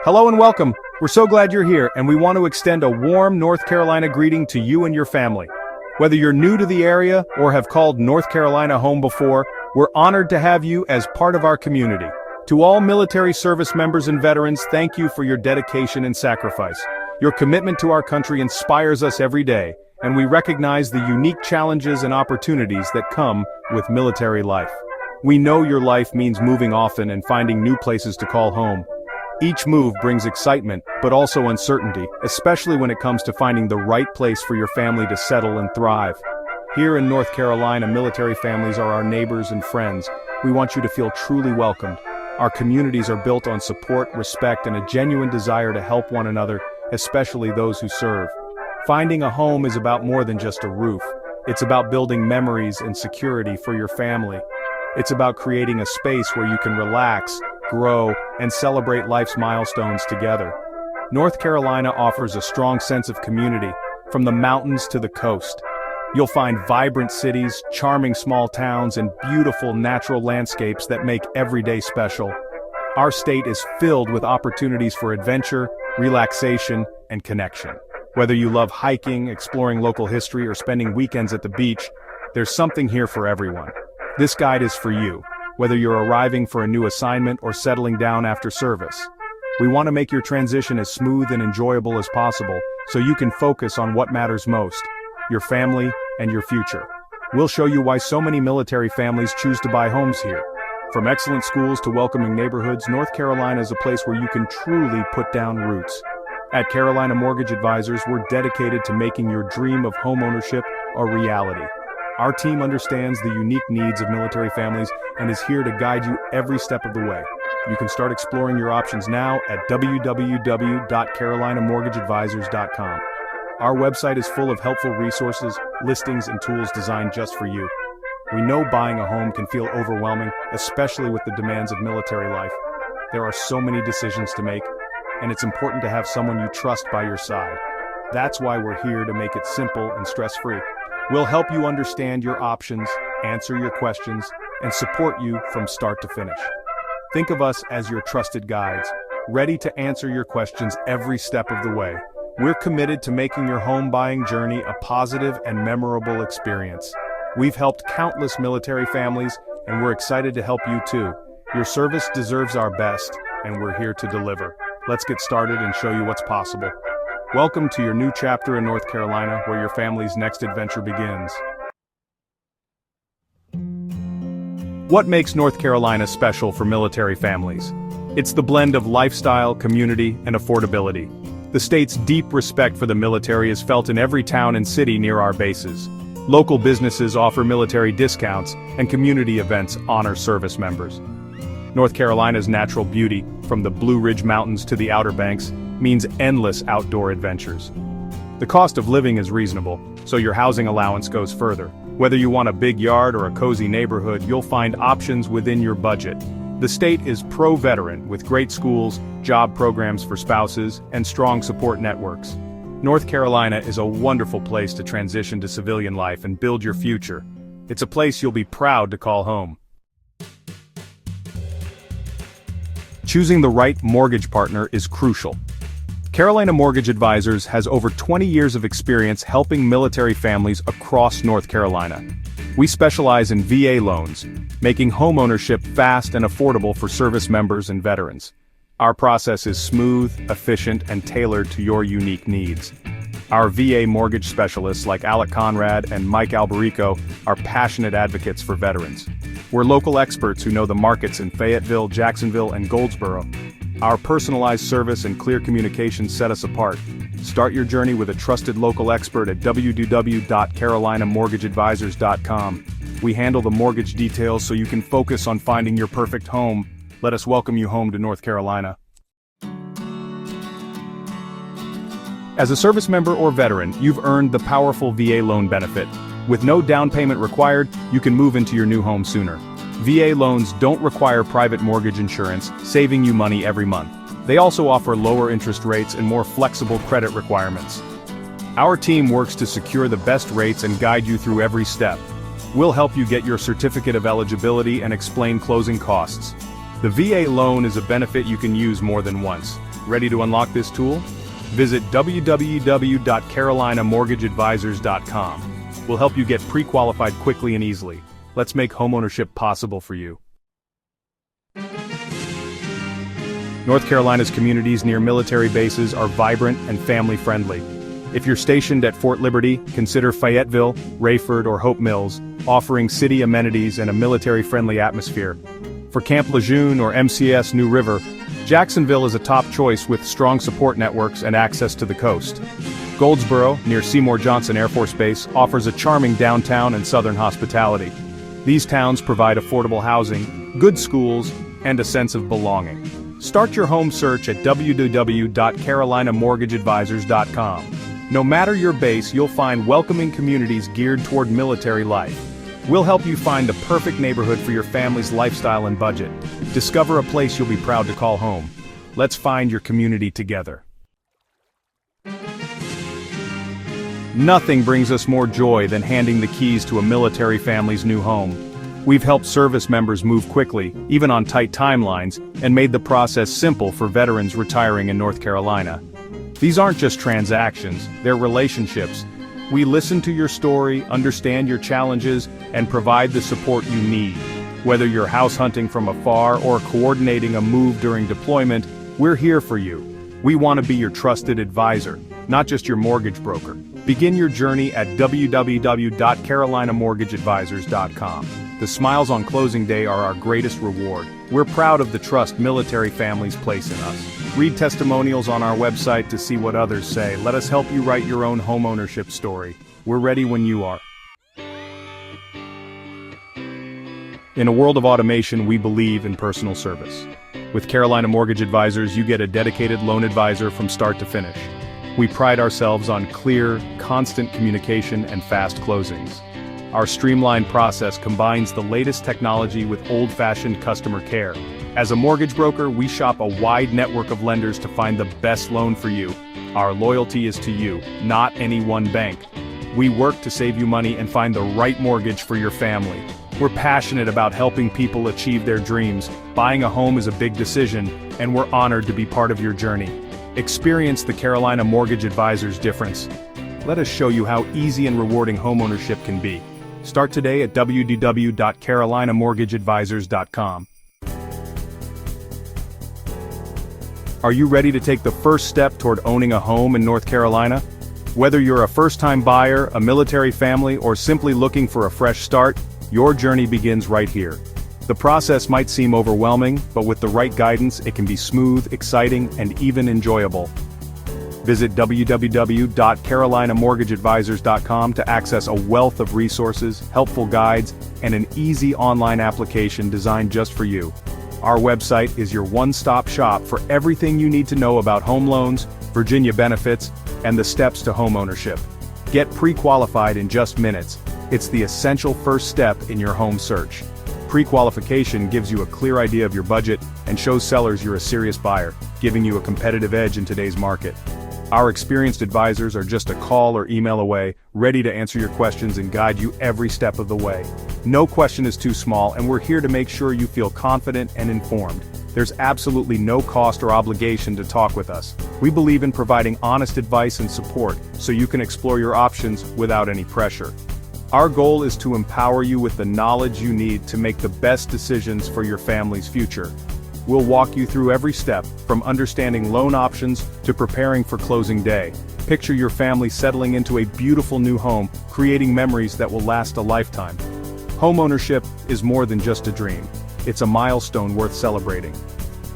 Hello and welcome. We're so glad you're here, and we want to extend a warm North Carolina greeting to you and your family. Whether you're new to the area or have called North Carolina home before, we're honored to have you as part of our community. To all military service members and veterans, thank you for your dedication and sacrifice. Your commitment to our country inspires us every day, and we recognize the unique challenges and opportunities that come with military life. We know your life means moving often and finding new places to call home. Each move brings excitement, but also uncertainty, especially when it comes to finding the right place for your family to settle and thrive. Here in North Carolina, military families are our neighbors and friends. We want you to feel truly welcomed. Our communities are built on support, respect, and a genuine desire to help one another, especially those who serve. Finding a home is about more than just a roof. It's about building memories and security for your family. It's about creating a space where you can relax, grow, and celebrate life's milestones together. North Carolina offers a strong sense of community, from the mountains to the coast. You'll find vibrant cities, charming small towns, and beautiful natural landscapes that make every day special. Our state is filled with opportunities for adventure, relaxation, and connection. Whether you love hiking, exploring local history, or spending weekends at the beach, there's something here for everyone. This guide is for you, whether you're arriving for a new assignment or settling down after service. We want to make your transition as smooth and enjoyable as possible, so you can focus on what matters most: your family and your future. We'll show you why so many military families choose to buy homes here. From excellent schools to welcoming neighborhoods, North Carolina is a place where you can truly put down roots. At Carolina Mortgage Advisors, we're dedicated to making your dream of homeownership a reality. Our team understands the unique needs of military families and is here to guide you every step of the way. You can start exploring your options now at www.carolinamortgageadvisors.com. Our website is full of helpful resources, listings, and tools designed just for you. We know buying a home can feel overwhelming, especially with the demands of military life. There are so many decisions to make, and it's important to have someone you trust by your side. That's why we're here to make it simple and stress-free. We'll help you understand your options, answer your questions, and support you from start to finish. Think of us as your trusted guides, ready to answer your questions every step of the way. We're committed to making your home buying journey a positive and memorable experience. We've helped countless military families, and we're excited to help you too. Your service deserves our best, and we're here to deliver. Let's get started and show you what's possible. Welcome to your new chapter in North Carolina, where your family's next adventure begins. What makes North Carolina special for military families? It's the blend of lifestyle, community, and affordability. The state's deep respect for the military is felt in every town and city near our bases. Local businesses offer military discounts, and community events honor service members. North Carolina's natural beauty, from the Blue Ridge Mountains to the Outer Banks, means endless outdoor adventures. The cost of living is reasonable, so your housing allowance goes further. Whether you want a big yard or a cozy neighborhood, you'll find options within your budget. The state is pro-veteran, with great schools, job programs for spouses, and strong support networks. North Carolina is a wonderful place to transition to civilian life and build your future. It's a place you'll be proud to call home. Choosing the right mortgage partner is crucial. Carolina Mortgage Advisors has over 20 years of experience helping military families across North Carolina. We specialize in VA loans, making homeownership fast and affordable for service members and veterans. Our process is smooth, efficient, and tailored to your unique needs. Our VA mortgage specialists like Alec Conrad and Mike Alberico are passionate advocates for veterans. We're local experts who know the markets in Fayetteville, Jacksonville, and Goldsboro. Our personalized service and clear communication set us apart. Start your journey with a trusted local expert at www.carolinamortgageadvisors.com. We handle the mortgage details so you can focus on finding your perfect home. Let us welcome you home to North Carolina. As a service member or veteran, you've earned the powerful VA loan benefit. With no down payment required, you can move into your new home sooner. VA loans don't require private mortgage insurance, saving you money every month. They also offer lower interest rates and more flexible credit requirements. Our team works to secure the best rates and guide you through every step. We'll help you get your certificate of eligibility and explain closing costs. The VA loan is a benefit you can use more than once. Ready to unlock this tool? Visit www.carolinamortgageadvisors.com. We'll help you get pre-qualified quickly and easily. Let's make homeownership possible for you. North Carolina's communities near military bases are vibrant and family-friendly. If you're stationed at Fort Liberty, consider Fayetteville, Rayford, or Hope Mills, offering city amenities and a military-friendly atmosphere. For Camp Lejeune or MCS New River, Jacksonville is a top choice with strong support networks and access to the coast. Goldsboro, near Seymour Johnson Air Force Base, offers a charming downtown and southern hospitality. These towns provide affordable housing, good schools, and a sense of belonging. Start your home search at www.carolinamortgageadvisors.com. No matter your base, you'll find welcoming communities geared toward military life. We'll help you find the perfect neighborhood for your family's lifestyle and budget. Discover a place you'll be proud to call home. Let's find your community together. Nothing brings us more joy than handing the keys to a military family's new home. We've helped service members move quickly, even on tight timelines, and made the process simple for veterans retiring in North Carolina. These aren't just transactions, they're relationships. We listen to your story, understand your challenges, and provide the support you need. Whether you're house hunting from afar or coordinating a move during deployment, we're here for you. We want to be your trusted advisor, not just your mortgage broker. Begin your journey at www.carolinamortgageadvisors.com. The smiles on closing day are our greatest reward. We're proud of the trust military families place in us. Read testimonials on our website to see what others say. Let us help you write your own homeownership story. We're ready when you are. In a world of automation, we believe in personal service. With Carolina Mortgage Advisors, you get a dedicated loan advisor from start to finish. We pride ourselves on clear, constant communication and fast closings. Our streamlined process combines the latest technology with old-fashioned customer care. As a mortgage broker, we shop a wide network of lenders to find the best loan for you. Our loyalty is to you, not any one bank. We work to save you money and find the right mortgage for your family. We're passionate about helping people achieve their dreams. Buying a home is a big decision, and we're honored to be part of your journey. Experience the Carolina Mortgage Advisors difference. Let us show you how easy and rewarding homeownership can be. Start today at www.carolinamortgageadvisors.com. Are you ready to take the first step toward owning a home in North Carolina? Whether you're a first-time buyer, a military family, or simply looking for a fresh start, your journey begins right here. The process might seem overwhelming, but with the right guidance, it can be smooth, exciting, and even enjoyable. Visit www.carolinamortgageadvisors.com to access a wealth of resources, helpful guides, and an easy online application designed just for you. Our website is your one-stop shop for everything you need to know about home loans, Virginia benefits, and the steps to home ownership. Get pre-qualified in just minutes. It's the essential first step in your home search. Pre-qualification gives you a clear idea of your budget and shows sellers you're a serious buyer, giving you a competitive edge in today's market. Our experienced advisors are just a call or email away, ready to answer your questions and guide you every step of the way. No question is too small, and we're here to make sure you feel confident and informed. There's absolutely no cost or obligation to talk with us. We believe in providing honest advice and support so you can explore your options without any pressure. Our goal is to empower you with the knowledge you need to make the best decisions for your family's future. We'll walk you through every step, from understanding loan options to preparing for closing day. Picture your family settling into a beautiful new home, creating memories that will last a lifetime. Homeownership is more than just a dream. It's a milestone worth celebrating.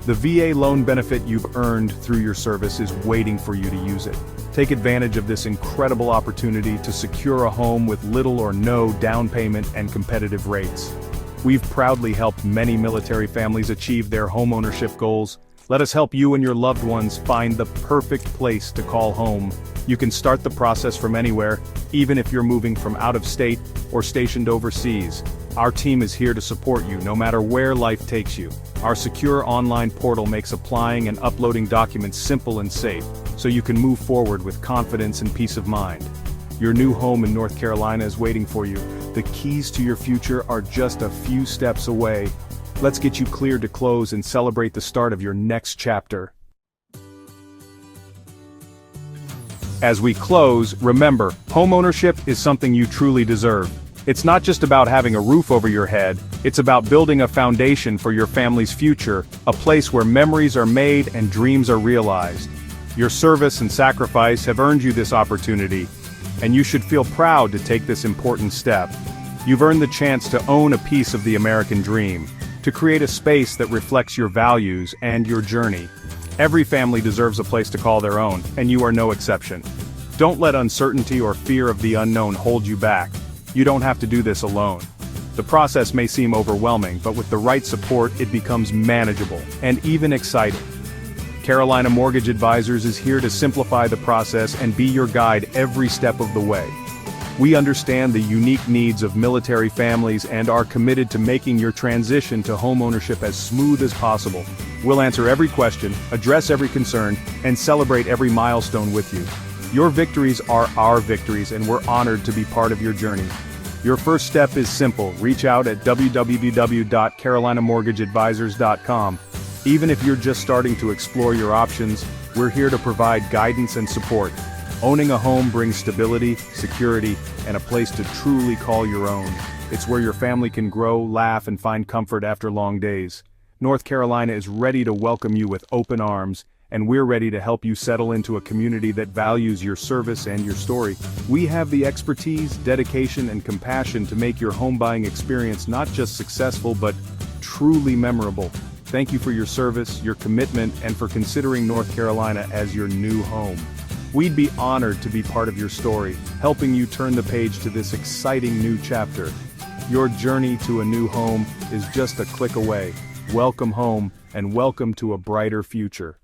The VA loan benefit you've earned through your service is waiting for you to use it. Take advantage of this incredible opportunity to secure a home with little or no down payment and competitive rates. We've proudly helped many military families achieve their homeownership goals. Let us help you and your loved ones find the perfect place to call home. You can start the process from anywhere, even if you're moving from out of state or stationed overseas. Our team is here to support you no matter where life takes you. Our secure online portal makes applying and uploading documents simple and safe, so you can move forward with confidence and peace of mind. Your new home in North Carolina is waiting for you. The keys to your future are just a few steps away. Let's get you cleared to close and celebrate the start of your next chapter. As we close, remember, homeownership is something you truly deserve. It's not just about having a roof over your head, it's about building a foundation for your family's future, a place where memories are made and dreams are realized. Your service and sacrifice have earned you this opportunity, and you should feel proud to take this important step. You've earned the chance to own a piece of the American dream, to create a space that reflects your values and your journey. Every family deserves a place to call their own, and you are no exception. Don't let uncertainty or fear of the unknown hold you back. You don't have to do this alone. The process may seem overwhelming, but with the right support, it becomes manageable and even exciting. Carolina Mortgage Advisors is here to simplify the process and be your guide every step of the way. We understand the unique needs of military families and are committed to making your transition to homeownership as smooth as possible. We'll answer every question, address every concern, and celebrate every milestone with you. Your victories are our victories, and we're honored to be part of your journey. Your first step is simple. Reach out at www.carolinamortgageadvisors.com. Even if you're just starting to explore your options, we're here to provide guidance and support. Owning a home brings stability, security, and a place to truly call your own. It's where your family can grow, laugh, and find comfort after long days. North Carolina is ready to welcome you with open arms, and we're ready to help you settle into a community that values your service and your story. We have the expertise, dedication, and compassion to make your home buying experience not just successful but truly memorable. Thank you for your service, your commitment, and for considering North Carolina as your new home. We'd be honored to be part of your story, helping you turn the page to this exciting new chapter. Your journey to a new home is just a click away. Welcome home, and welcome to a brighter future.